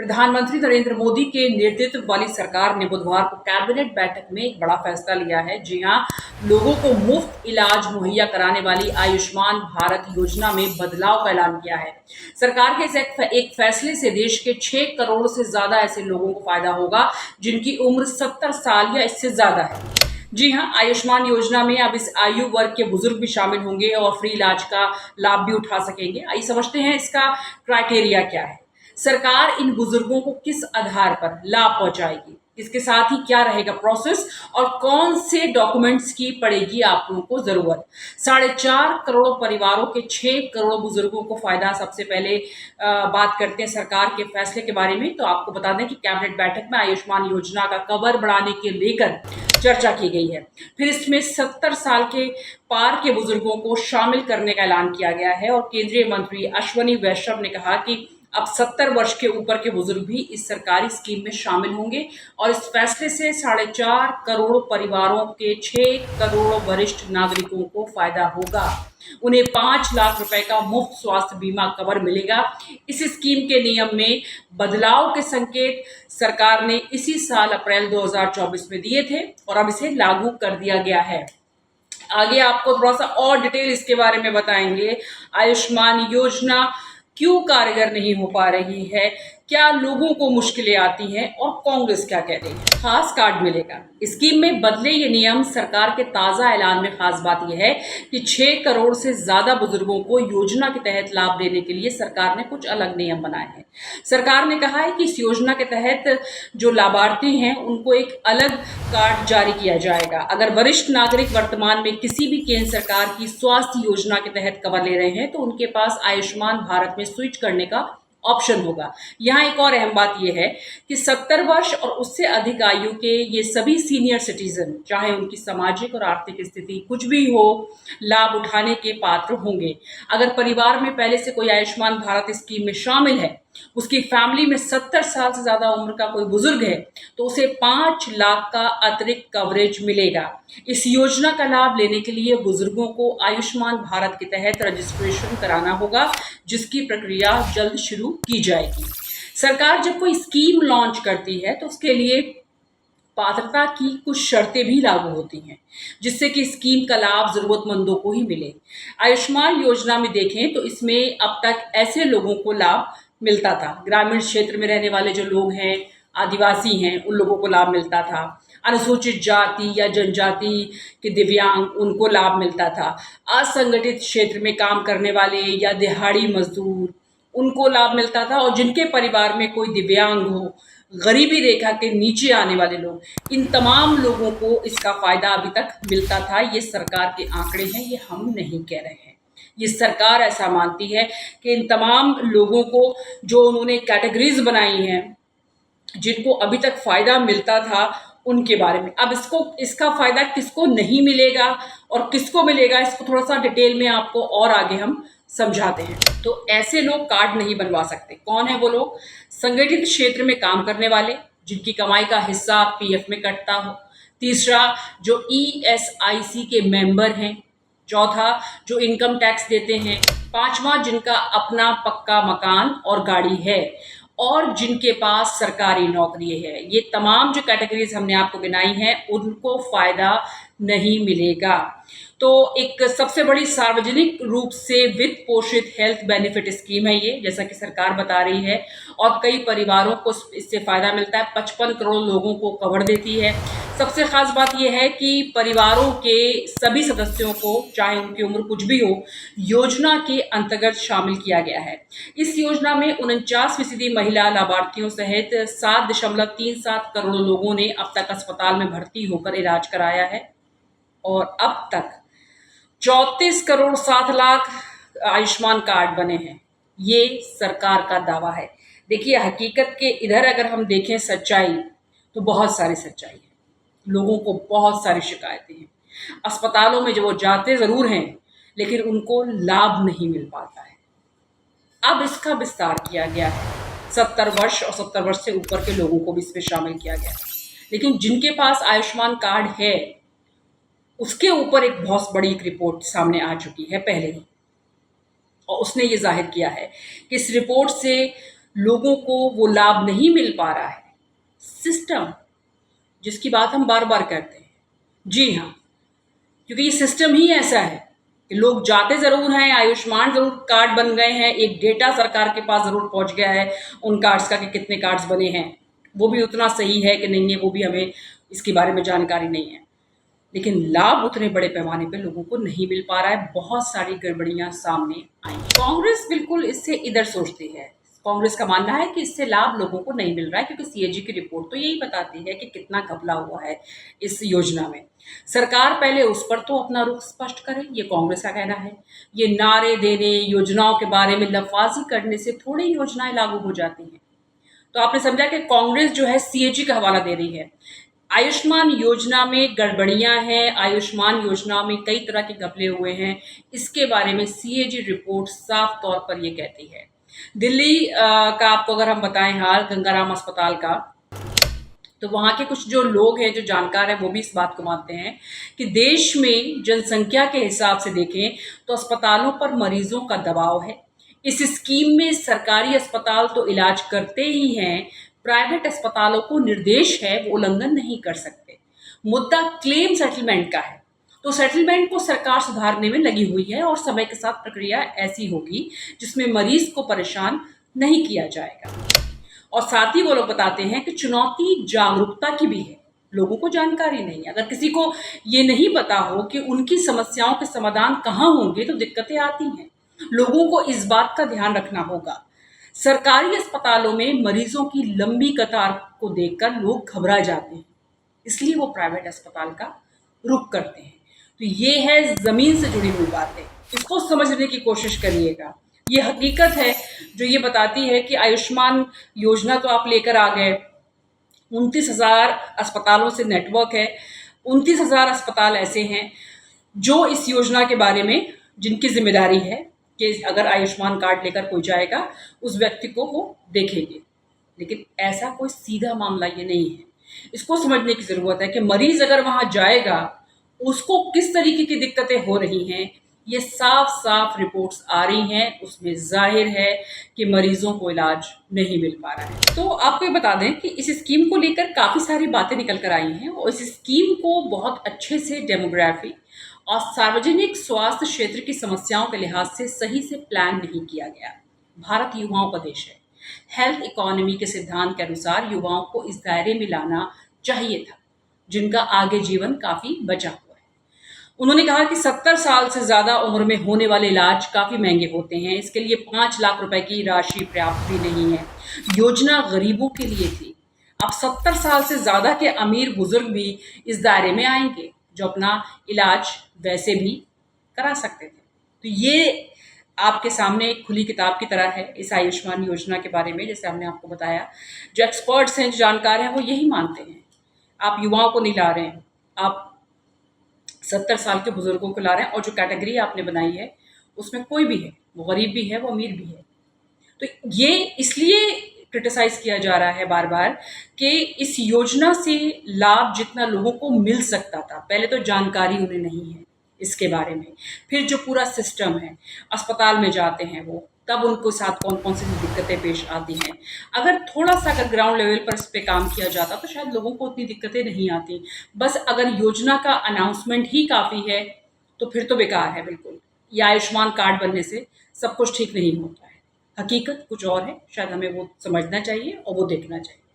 प्रधानमंत्री नरेंद्र मोदी के नेतृत्व वाली सरकार ने बुधवार को कैबिनेट बैठक में एक बड़ा फैसला लिया है। जी हां, लोगों को मुफ्त इलाज मुहैया कराने वाली आयुष्मान भारत योजना में बदलाव का ऐलान किया है। सरकार के इस एक फैसले से देश के 6 करोड़ से ज्यादा ऐसे लोगों को फायदा होगा जिनकी उम्र 70 साल या इससे ज्यादा है। जी हां, आयुष्मान योजना में अब इस आयु वर्ग के बुजुर्ग भी शामिल होंगे और फ्री इलाज का लाभ भी उठा सकेंगे। आइए समझते हैं इसका क्राइटेरिया क्या है। सरकार इन बुजुर्गों को किस आधार पर लाभ पहुंचाएगी, इसके साथ ही क्या रहेगा प्रोसेस और कौन से डॉक्यूमेंट्स की पड़ेगी आप लोगों को जरूरत। 4.5 करोड़ परिवारों के 6 करोड़ बुजुर्गों को फायदा। सबसे पहले बात करते हैं सरकार के फैसले के बारे में। तो आपको बता दें कि कैबिनेट बैठक में आयुष्मान योजना का कवर बढ़ाने के लेकर चर्चा की गई है। फिर इसमें 70 साल के पार के बुजुर्गों को शामिल करने का ऐलान किया गया है और केंद्रीय मंत्री अश्वनी वैष्णव ने कहा कि अब 70 वर्ष के ऊपर के बुजुर्ग भी इस सरकारी स्कीम में शामिल होंगे और इस फैसले से 4.5 करोड़ परिवारों के 6 करोड़ वरिष्ठ नागरिकों को फायदा होगा। उन्हें 5 लाख रुपए का मुफ्त स्वास्थ्य बीमा कवर मिलेगा। इस स्कीम के नियम में बदलाव के संकेत सरकार ने इसी साल अप्रैल 2024 में दिए थे और अब इसे लागू कर दिया गया है। आगे आपको थोड़ा सा और डिटेल इसके बारे में बताएंगे। आयुष्मान योजना क्यों कारगर नहीं हो पा रही है, क्या लोगों को मुश्किलें आती हैं और कांग्रेस क्या कह रही है। खास कार्ड मिलेगा, स्कीम में बदले ये नियम। सरकार के ताजा ऐलान में खास बात यह है कि 6 करोड़ से ज्यादा बुजुर्गों को योजना के तहत लाभ देने के लिए सरकार ने कुछ अलग नियम बनाए हैं। सरकार ने कहा है कि इस योजना के तहत जो लाभार्थी हैं उनको एक अलग कार्ड जारी किया जाएगा। अगर वरिष्ठ नागरिक वर्तमान में किसी भी केंद्र सरकार की स्वास्थ्य योजना के तहत कवर ले रहे हैं तो उनके पास आयुष्मान भारत में स्विच करने का ऑप्शन होगा। यहाँ एक और अहम बात यह है कि 70 वर्ष और उससे अधिक आयु के ये सभी सीनियर सिटीजन, चाहे उनकी सामाजिक और आर्थिक स्थिति कुछ भी हो, लाभ उठाने के पात्र होंगे। अगर परिवार में पहले से कोई आयुष्मान भारत स्कीम में शामिल है, उसकी फैमिली में 70 साल से ज्यादा उम्र का कोई बुजुर्ग है तो उसे 5 लाख का अतिरिक्त कवरेज मिलेगा। इस योजना का लाभ लेने के लिए बुजुर्गों को आयुष्मान भारत के तहत रजिस्ट्रेशन कराना होगा, जिसकी प्रक्रिया जल्द शुरू की जाएगी। सरकार जब कोई स्कीम लॉन्च करती है तो उसके लिए पात्रता की कुछ शर्तें भी लागू होती हैं, जिससे कि स्कीम का लाभ जरूरतमंदों को ही मिले। आयुष्मान योजना में देखें तो इसमें अब तक ऐसे लोगों को लाभ मिलता था। ग्रामीण क्षेत्र में रहने वाले जो लोग हैं, आदिवासी हैं, उन लोगों को लाभ मिलता था। अनुसूचित जाति या जनजाति के दिव्यांग, उनको लाभ मिलता था। असंगठित क्षेत्र में काम करने वाले या दिहाड़ी मजदूर, उनको लाभ मिलता था। और जिनके परिवार में कोई दिव्यांग हो, गरीबी रेखा के नीचे आने वाले लोग, इन तमाम लोगों को इसका फायदा अभी तक मिलता था। ये सरकार के आंकड़े हैं, ये हम नहीं कह रहे हैं। ये सरकार ऐसा मानती है कि इन तमाम लोगों को जो उन्होंने कैटेगरीज बनाई हैं, जिनको अभी तक फायदा मिलता था, उनके बारे में। अब इसका फायदा किसको नहीं मिलेगा और किसको मिलेगा, इसको थोड़ा सा डिटेल में आपको और आगे हम समझाते हैं। तो ऐसे लोग कार्ड नहीं बनवा सकते। कौन है वो लोग? संगठित क्षेत्र में काम करने वाले, जिनकी कमाई का हिस्सा पीएफ में कटता हो। तीसरा, जो ईएसआईसी के मेंबर हैं। चौथा, जो इनकम टैक्स देते हैं। पांचवा, जिनका अपना पक्का मकान और गाड़ी है और जिनके पास सरकारी नौकरी है। ये तमाम जो कैटेगरीज हमने आपको गिनाई हैं, उनको फायदा नहीं मिलेगा। तो एक सबसे बड़ी सार्वजनिक रूप से वित्त पोषित हेल्थ बेनिफिट स्कीम है ये, जैसा कि सरकार बता रही है, और कई परिवारों को इससे फायदा मिलता है। 55 करोड़ लोगों को कवर देती है। सबसे खास बात यह है कि परिवारों के सभी सदस्यों को, चाहे उनकी उम्र कुछ भी हो, योजना के अंतर्गत शामिल किया गया है। इस योजना में 49% महिला लाभार्थियों सहित 7.37 करोड़ लोगों ने अब तक अस्पताल में भर्ती होकर इलाज कराया है और अब तक 34 करोड़ 7 लाख आयुष्मान कार्ड बने हैं। ये सरकार का दावा है। देखिए, हकीकत के इधर अगर हम देखें सच्चाई, तो बहुत सारी सच्चाई है। लोगों को बहुत सारी शिकायतें हैं। अस्पतालों में जो वो जाते जरूर हैं, लेकिन उनको लाभ नहीं मिल पाता है। अब इसका विस्तार किया गया है। 70 वर्ष और 70 वर्ष से ऊपर के लोगों को भी इसमें शामिल किया गया है। लेकिन जिनके पास आयुष्मान कार्ड है, उसके ऊपर एक बहुत बड़ी एक रिपोर्ट सामने आ चुकी है पहले ही, और उसने ये जाहिर किया है कि इस रिपोर्ट से लोगों को वो लाभ नहीं मिल पा रहा है। सिस्टम जिसकी बात हम बार-बार करते हैं। जी हाँ, क्योंकि ये सिस्टम ही ऐसा है कि लोग जाते ज़रूर हैं, आयुष्मान ज़रूर कार्ड बन गए हैं, एक डेटा सरकार के पास ज़रूर पहुँच गया है उन कार्ड्स का कि कितने कार्ड्स बने हैं। वो भी उतना सही है कि नहीं है, वो भी हमें इसके बारे में जानकारी नहीं है। लेकिन लाभ उतने बड़े पैमाने पे लोगों को नहीं मिल पा रहा है, बहुत सारी गड़बड़ियाँ सामने आई। कांग्रेस बिल्कुल इससे इधर सोचती है। कांग्रेस का मानना है कि इससे लाभ लोगों को नहीं मिल रहा है क्योंकि सीएजी की रिपोर्ट तो यही बताती है कि कितना घपला हुआ है इस योजना में। सरकार पहले उस पर तो अपना रुख स्पष्ट करे, ये कांग्रेस का कहना है। ये नारे देने, योजनाओं के बारे में लफाजी करने से थोड़ी योजनाएं लागू हो जाती हैं। तो आपने समझा कि कांग्रेस जो है सीएजी का हवाला दे रही है। आयुष्मान योजना में गड़बड़ियां हैं, आयुष्मान योजना में कई तरह के घपले हुए हैं, इसके बारे में सीएजी रिपोर्ट साफ तौर पर ये कहती है। दिल्ली का आपको अगर हम बताएं हाल गंगाराम अस्पताल का, तो वहाँ के कुछ जो लोग हैं, जो जानकार हैं, वो भी इस बात को मानते हैं कि देश में जनसंख्या के हिसाब से देखें तो अस्पतालों पर मरीजों का दबाव है। इस स्कीम में सरकारी अस्पताल तो इलाज करते ही हैं, प्राइवेट अस्पतालों को निर्देश है वो उल्लंघन नहीं कर सकते। मुद्दा क्लेम सेटलमेंट का है, तो सेटलमेंट को सरकार सुधारने में लगी हुई है और समय के साथ प्रक्रिया ऐसी होगी जिसमें मरीज को परेशान नहीं किया जाएगा। और साथ ही वो लोग बताते हैं कि चुनौती जागरूकता की भी है, लोगों को जानकारी नहीं है। अगर किसी को ये नहीं पता हो कि उनकी समस्याओं के समाधान कहाँ होंगे तो दिक्कतें आती हैं। लोगों को इस बात का ध्यान रखना होगा। सरकारी अस्पतालों में मरीजों की लंबी कतार को देखकर लोग घबरा जाते हैं, इसलिए वो प्राइवेट अस्पताल का रुख करते हैं। तो ये है ज़मीन से जुड़ी हुई बातें, इसको समझने की कोशिश करिएगा। ये हकीकत है जो ये बताती है कि आयुष्मान योजना तो आप लेकर आ गए, 29,000 अस्पतालों से नेटवर्क है, 29,000 अस्पताल ऐसे हैं जो इस योजना के बारे में जिनकी जिम्मेदारी है कि अगर आयुष्मान कार्ड लेकर कोई जाएगा उस व्यक्ति को वो देखेंगे। लेकिन ऐसा कोई सीधा मामला ये नहीं है। इसको समझने की ज़रूरत है कि मरीज़ अगर वहाँ जाएगा, उसको किस तरीके की दिक्कतें हो रही हैं, ये साफ-साफ रिपोर्ट्स आ रही हैं, उसमें ज़ाहिर है कि मरीज़ों को इलाज नहीं मिल पा रहा है। तो आपको ये बता दें कि इस स्कीम को लेकर काफ़ी सारी बातें निकल कर आई हैं और इस स्कीम को बहुत अच्छे से डेमोग्राफी और सार्वजनिक स्वास्थ्य क्षेत्र की समस्याओं के लिहाज से सही से प्लान नहीं किया गया। भारत युवाओं का देश है। हेल्थ इकोनॉमी के सिद्धांत के अनुसार युवाओं को इस दायरे में लाना चाहिए था, जिनका आगे जीवन काफ़ी बचा हुआ है। उन्होंने कहा कि 70 साल से ज़्यादा उम्र में होने वाले इलाज काफ़ी महंगे होते हैं, इसके लिए 5 लाख रुपए की राशि पर्याप्त भी नहीं है। योजना गरीबों के लिए थी। अब 70 साल से ज़्यादा के अमीर बुजुर्ग भी इस दायरे में आएंगे, जो अपना इलाज वैसे भी करा सकते थे। तो ये आपके सामने एक खुली किताब की तरह है इस आयुष्मान योजना के बारे में। जैसे हमने आपको बताया, जो एक्सपर्ट्स हैं, जो जानकार हैं, वो यही मानते हैं। आप युवाओं को नहीं ला रहे हैं, आप 70 साल के बुजुर्गों को ला रहे हैं और जो कैटेगरी आपने बनाई है उसमें कोई भी है, वो गरीब भी है, वो अमीर भी है। तो ये इसलिए क्रिटिसाइज किया जा रहा है बार बार कि इस योजना से लाभ जितना लोगों को मिल सकता था, पहले तो जानकारी उन्हें नहीं है इसके बारे में। फिर जो पूरा सिस्टम है, अस्पताल में जाते हैं वो, तब उनको साथ कौन कौन सी दिक्कतें पेश आती हैं। अगर थोड़ा सा अगर ग्राउंड लेवल पर इस पे काम किया जाता तो शायद लोगों को उतनी दिक्कतें नहीं आती। बस अगर योजना का अनाउंसमेंट ही काफ़ी है तो फिर तो बेकार है बिल्कुल। ये आयुष्मान कार्ड बनने से सब कुछ ठीक नहीं होता है। हकीकत कुछ और है, शायद हमें वो समझना चाहिए और वो देखना चाहिए।